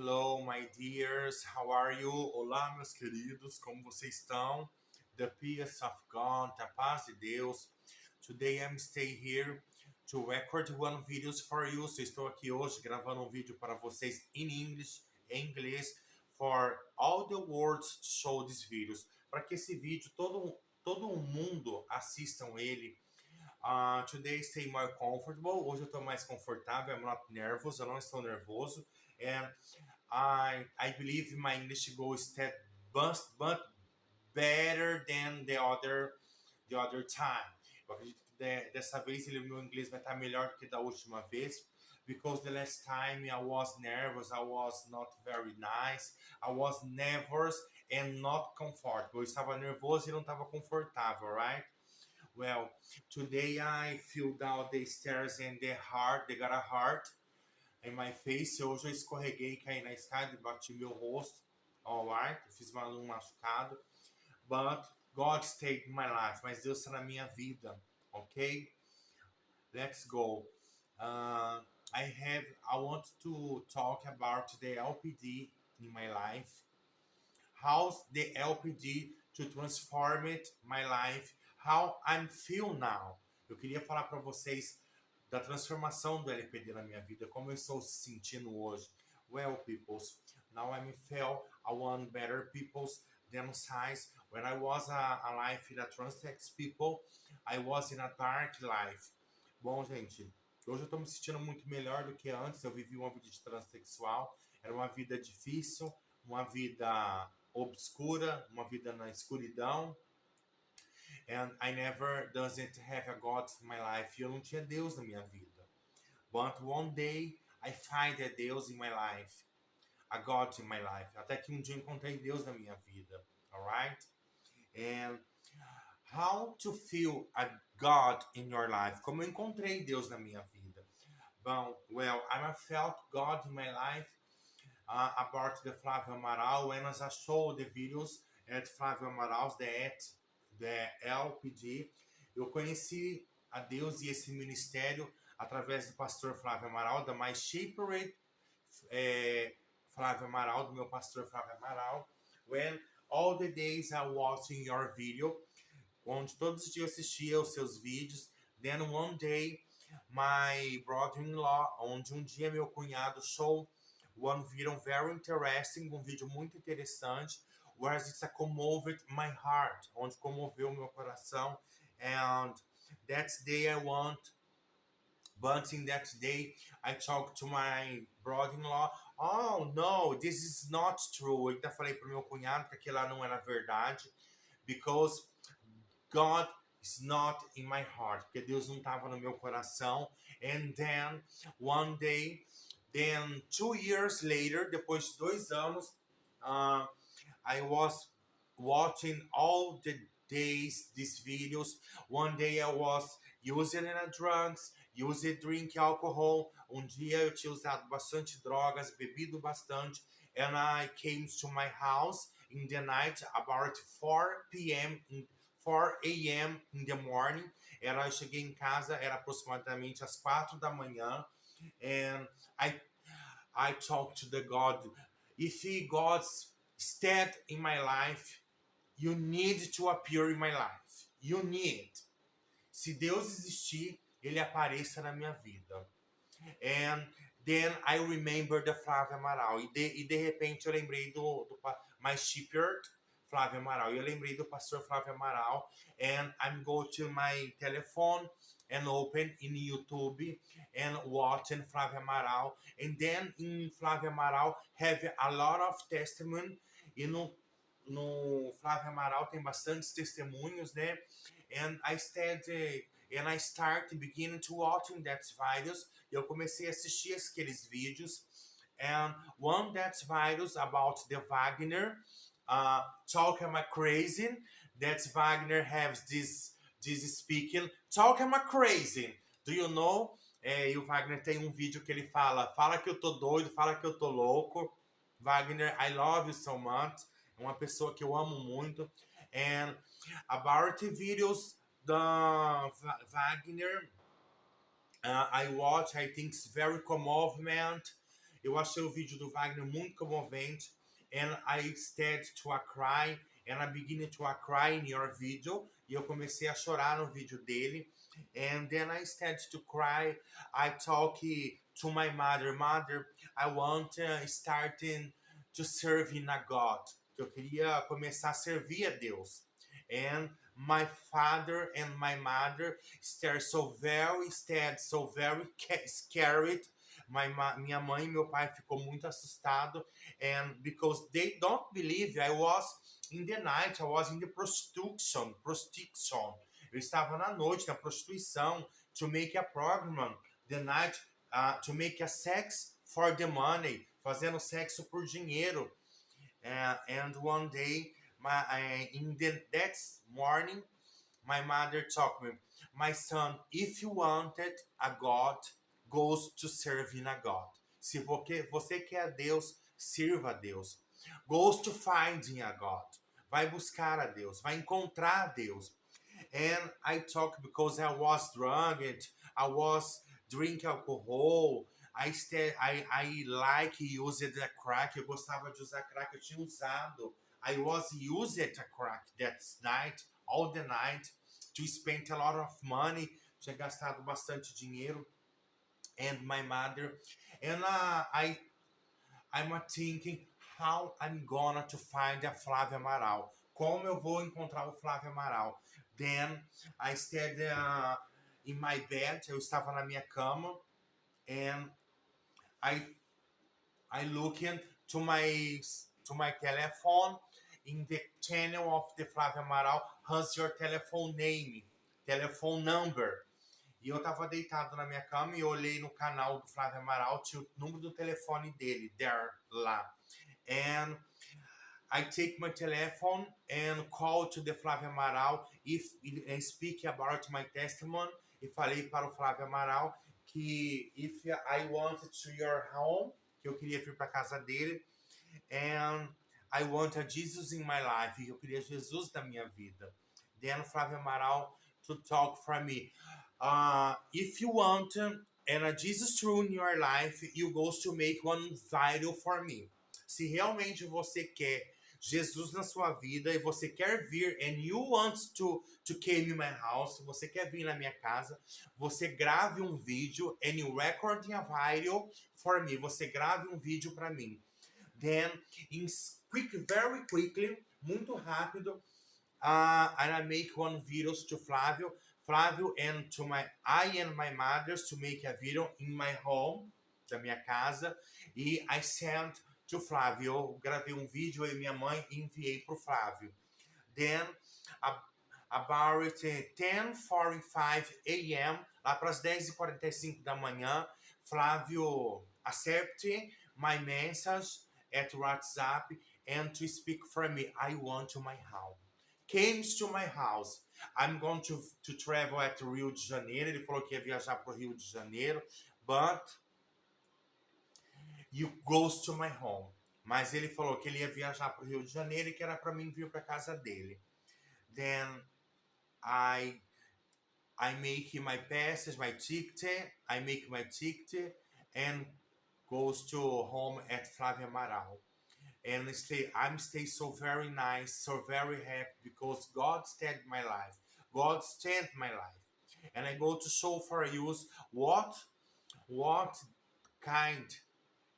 hello, my dears. How are you? Olá, meus queridos. Como vocês estão? The peace of God, a paz de Deus. Today I'm stay here to record one videos for you. So, estou aqui hoje gravando um vídeo para vocês em inglês, for all the world to show these videos. Para que esse vídeo todo o mundo assistam ele. Today stay more comfortable. Hoje eu estou mais confortável. I'm not nervous. Eu não estou nervoso. And I believe my English goes step but better than the other time. Eu acredito que dessa vez meu inglês vai estar melhor do que da última vez. Because the last time I was nervous, I was not very nice, I was nervous and not comfortable. Eu estava nervoso e não estava confortável, right? Well, today I fell down the stairs and they got a heart in my face. Hoje eu escorreguei, caí na escada e bati meu rosto. Alright, fiz um machucado. But God stayed in my life. Mas Deus está na minha vida, ok? Let's go. I want to talk about the LPD in my life. How's the LPD to transform it my life? How I feel now. Eu queria falar para vocês da transformação do LPD na minha vida, como eu estou se sentindo hoje. Well, peoples, now I feel I want better peoples than size. When I was a life in a transex people, I was in a dark life. Bom, gente, hoje eu estou me sentindo muito melhor do que antes. Eu vivi uma vida de transexual. Era uma vida difícil, uma vida obscura, uma vida na escuridão. And I never doesn't have a God in my life. Eu não tinha Deus na minha vida. But one day I find a Deus in my life. A God in my life. Até que um dia eu encontrei Deus na minha vida. Alright? And how to feel a God in your life. Como eu encontrei Deus na minha vida. Well, I felt God in my life about the Flávio Amaral when I saw the videos at Flávio Amaral's the LPD. Eu conheci a Deus e esse ministério através do pastor Flávio Amaral, da My Shepherd Flávio Amaral, do meu pastor Flávio Amaral. When all the days I watching your video, onde todos os dias eu assistia os seus vídeos. Then one day, my brother-in-law, onde um dia meu cunhado show one video very interesting, um vídeo muito interessante, where it's a commoved my heart, onde comoveu meu coração. And that day but in that day I talked to my brother-in-law. Oh no, this is not true. Eu ainda falei pro meu cunhado que aquilo lá não era verdade, because God is not in my heart, porque Deus não estava no meu coração. And then one day, then 2 years later, depois de 2 anos, I was watching all the days these videos. One day I was using drugs, drink alcohol. Um dia eu tinha usado bastante drogas, bebido bastante, and I came to my house in the night about 4 p.m. 4 a.m. in the morning. Eu cheguei em casa, era aproximadamente às 4 da manhã, and I talked to the God. If God's stead in my life, you need to appear in my life. You need. Se Deus existir, ele apareça na minha vida. And then I remember the Flávio Amaral. E de repente eu lembrei do My Shepherd, Flávio Amaral. E eu lembrei do pastor Flávio Amaral. And I'm going to my telephone and open in YouTube and watching Flávio Amaral. And then in Flávio Amaral have a lot of testimony. E no Flávio Amaral tem bastantes testemunhos, né? And I started beginning to watching that videos. Eu comecei a assistir aqueles vídeos. And one that's videos about the Wagner. Talk am I crazy? That Wagner has this speaking. Talk am I crazy? Do you know? E o Wagner tem um vídeo que ele fala que eu tô doido, fala que eu tô louco. Wagner, I love you so much. É uma pessoa que eu amo muito. And about videos da Wagner, I watch, I think it's very commovement. Eu achei o vídeo do Wagner muito comovente. And I started to cry. And I began to cry in your video. E eu comecei a chorar no vídeo dele. And then I started to cry. I talked to my mother. Mother, I want starting to serve in a God. Eu queria começar a servir a Deus. And my father and my mother started so very scared. Minha mãe e meu pai ficou muito assustado, and because they don't believe I was in the night, I was in the prostitution. Eu estava na noite na prostituição, to make a program the night, to make a sex for the money, fazendo sexo por dinheiro. And one day, in the next morning, my mother told me, my son, if you wanted a God, goes to serve in a God. Se você quer a Deus, sirva a Deus. Goes to finding a God. Vai buscar a Deus, vai encontrar a Deus. And I talk because I was drunk, I was drinking alcohol, I like used a crack, eu gostava de usar crack, eu tinha usado. I was used a crack that night, all the night, to spend a lot of money, tinha gastado bastante dinheiro. And my mother, and I'm thinking how I'm gonna to find a Flávia Amaral. Como eu vou encontrar o Flávio Amaral? Then I stayed in my bed, eu estava na minha cama, and I looking to my telephone in the channel of the Flávio Amaral, has your telephone name, telephone number. E eu tava deitado na minha cama e olhei no canal do Flávio Amaral, tinha o número do telefone dele, there, lá. And I take my telephone and call to the Flávio Amaral and speak about my testimony. E falei para o Flávio Amaral que if I wanted to your home, que eu queria vir para casa dele, and I wanted Jesus in my life, e eu queria Jesus na minha vida. Then Flávio Amaral to talk for me. If you want and Jesus true in your life, you go to make one viral for me. Se realmente você quer Jesus na sua vida e você quer vir and you want to came in my house, você quer vir na minha casa, você grave um vídeo and you record a video for me. Você grave um vídeo para mim. Then very quickly, muito rápido, and I make one videos to Flávio and to I and my mothers to make a video in my home, da minha casa, e I sent to Flávio. Eu gravei um vídeo e minha mãe enviei pro Flávio. Then about 10:45 a.m., lá para as 10:45 da manhã, Flávio accepted my message at WhatsApp and to speak for me. I want to my house. Came to my house. I'm going to travel at Rio de Janeiro. Ele falou que ia viajar para o Rio de Janeiro, but you goes to my home. Mas ele falou que ele ia viajar para o Rio de Janeiro e que era para mim vir para casa dele. Then I make my passage, my ticket. I make my ticket and goes to home at Flávia Amaral. And I'm stay so very nice, so very happy because God stand my life. God stand my life. And I go to show for you what kind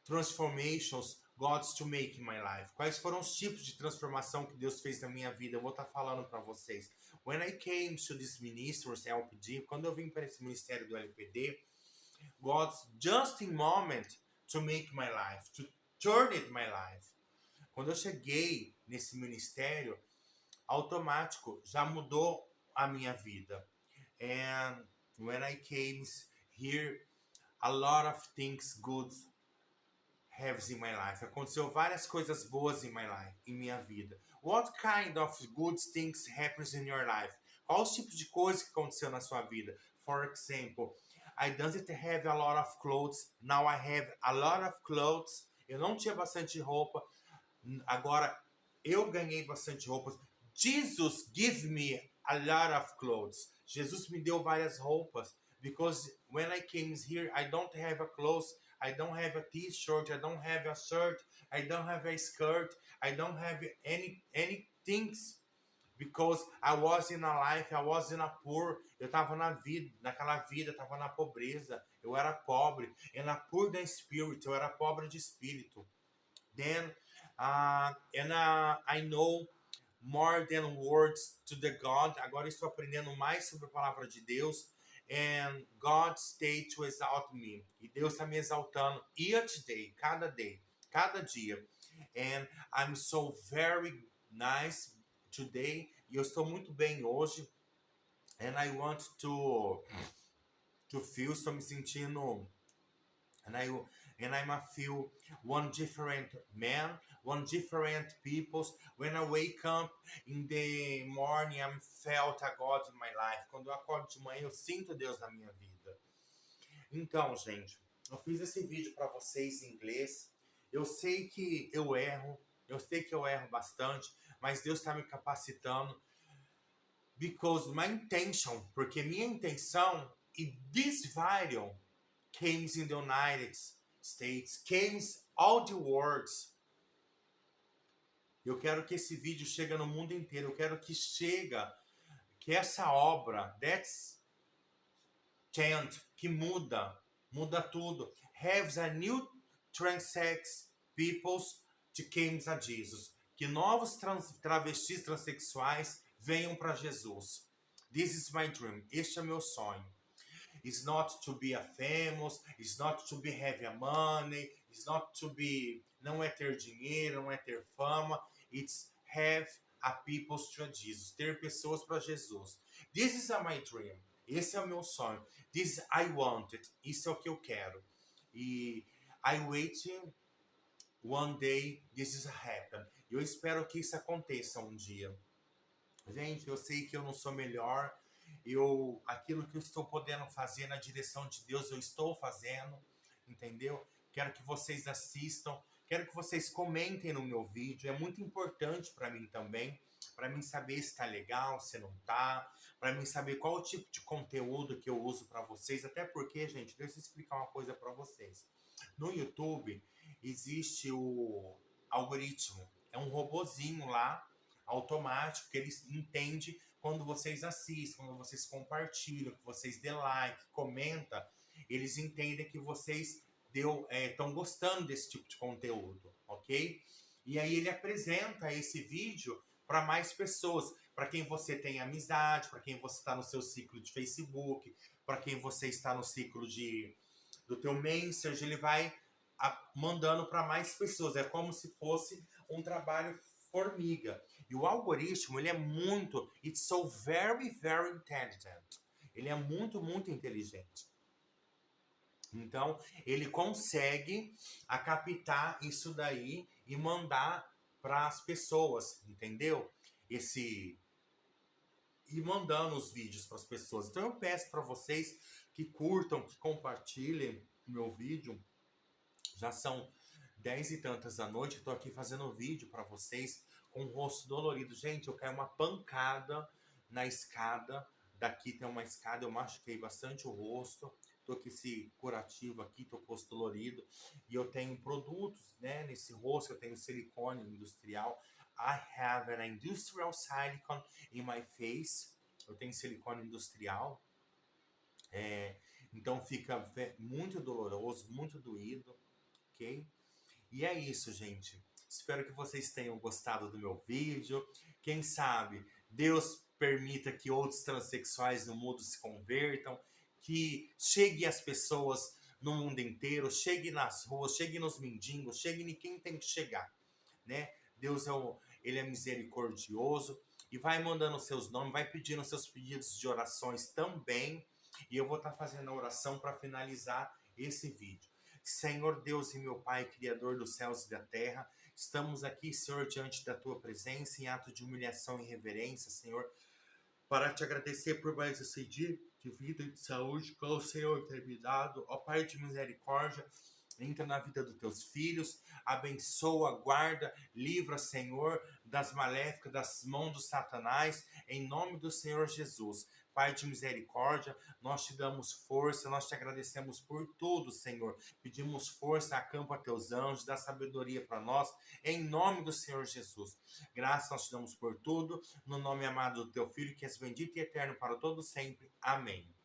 transformations God's to make in my life. Quais foram os tipos de transformação que Deus fez na minha vida? Eu vou estar falando para vocês. When I came to this ministry, LPD, quando eu vim para esse ministério do LPD, God's just in moment to make my life, to turn it my life. Quando eu cheguei nesse ministério, automático, já mudou a minha vida. And when I came here, a lot of things good happens in my life. Aconteceu várias coisas boas em minha vida. What kind of good things happens in your life? Qual os tipos de coisas que aconteceu na sua vida? For example, I didn't have a lot of clothes. Now I have a lot of clothes. Eu não tinha bastante roupa. Agora eu ganhei bastante roupas. Jesus gave me a lot of clothes. Jesus me deu várias roupas. Because when I came here, I don't have a clothes. I don't have a t-shirt, I don't have a shirt, I don't have a skirt, I don't have any things. Because I was in a life, I was in a poor, eu estava naquela vida, eu estava na pobreza, eu era pobre, and a poor in spirit, eu era pobre de espírito. Then, I know more than words to the God. Agora estou aprendendo mais sobre a palavra de Deus. And God stayed to exalt me. E Deus está me exaltando each day, cada dia. And I'm so very nice today. E eu estou muito bem hoje. And I want to feel, estou me sentindo, and I feel one different man, one different peoples. When I wake up in the morning, I felt a God in my life. Quando eu acordo de manhã, eu sinto Deus na minha vida. Então, gente, eu fiz esse vídeo para vocês em inglês. Eu sei que eu erro bastante, mas Deus está me capacitando. Because my intention, porque minha intenção, e this video came in the United States, came all the words. Eu quero que esse vídeo chegue no mundo inteiro. Eu quero que essa obra, that's chant, que muda tudo, has a new transex peoples to came a Jesus. Que novos travestis transexuais venham para Jesus. This is my dream. Este é meu sonho. It's not to be a famous, it's not to be have a money, it's not to be, não é ter dinheiro, não é ter fama, it's have a people to Jesus, ter pessoas para Jesus. This is my dream, esse é o meu sonho. This I want it, isso é o que eu quero. E I wait one day this is happen. Eu espero que isso aconteça um dia. Gente, eu sei que eu não sou melhor. Aquilo que eu estou podendo fazer na direção de Deus, eu estou fazendo, entendeu? Quero que vocês assistam, quero que vocês comentem no meu vídeo, é muito importante para mim também, para mim saber se está legal, se não está, para mim saber qual o tipo de conteúdo que eu uso para vocês, até porque, gente, deixa eu explicar uma coisa para vocês. No YouTube existe o algoritmo, é um robozinho lá, automático, que ele entende quando vocês assistem, quando vocês compartilham, que vocês dê like, comenta, eles entendem que vocês estão gostando desse tipo de conteúdo, ok? E aí ele apresenta esse vídeo para mais pessoas, para quem você tem amizade, para quem você está no seu ciclo de Facebook, para quem você está no ciclo do teu Messenger, ele vai mandando para mais pessoas. É como se fosse um trabalho formiga. E o algoritmo, ele é muito, it's so very, very intelligent. Ele é muito, muito inteligente. Então, ele consegue captar isso daí e mandar para as pessoas, entendeu? E mandando os vídeos para as pessoas. Então, eu peço para vocês que curtam, que compartilhem o meu vídeo. Já são 10 e tantas da noite, estou aqui fazendo vídeo para vocês com o rosto dolorido. Gente, eu caí uma pancada na escada. Daqui tem uma escada, eu machuquei bastante o rosto. Tô com esse curativo aqui, tô com o rosto dolorido. E eu tenho produtos, né, nesse rosto. Eu tenho silicone industrial. I have an industrial silicone in my face. Eu tenho silicone industrial. Então fica muito doloroso, muito doído, ok? E é isso, gente. Espero que vocês tenham gostado do meu vídeo. Quem sabe Deus permita que outros transexuais no mundo se convertam, que chegue às pessoas no mundo inteiro, chegue nas ruas, chegue nos mendigos, chegue em quem tem que chegar, né? Deus ele é misericordioso e vai mandando seus nomes, vai pedindo seus pedidos de orações também. E eu vou estar fazendo a oração para finalizar esse vídeo. Senhor Deus e meu Pai, Criador dos céus e da terra, estamos aqui, Senhor, diante da Tua presença, em ato de humilhação e reverência, Senhor, para te agradecer por mais esse dia de vida e de saúde que o Senhor tem me dado. Ó Pai de misericórdia, entra na vida dos teus filhos, abençoa, guarda, livra, Senhor, das maléficas, das mãos do Satanás, em nome do Senhor Jesus. Pai de misericórdia, nós te damos força, nós te agradecemos por tudo, Senhor. Pedimos força, acampa teus anjos, dá sabedoria para nós, em nome do Senhor Jesus. Graças nós te damos por tudo, no nome amado do teu Filho, que és bendito e eterno para todo sempre. Amém.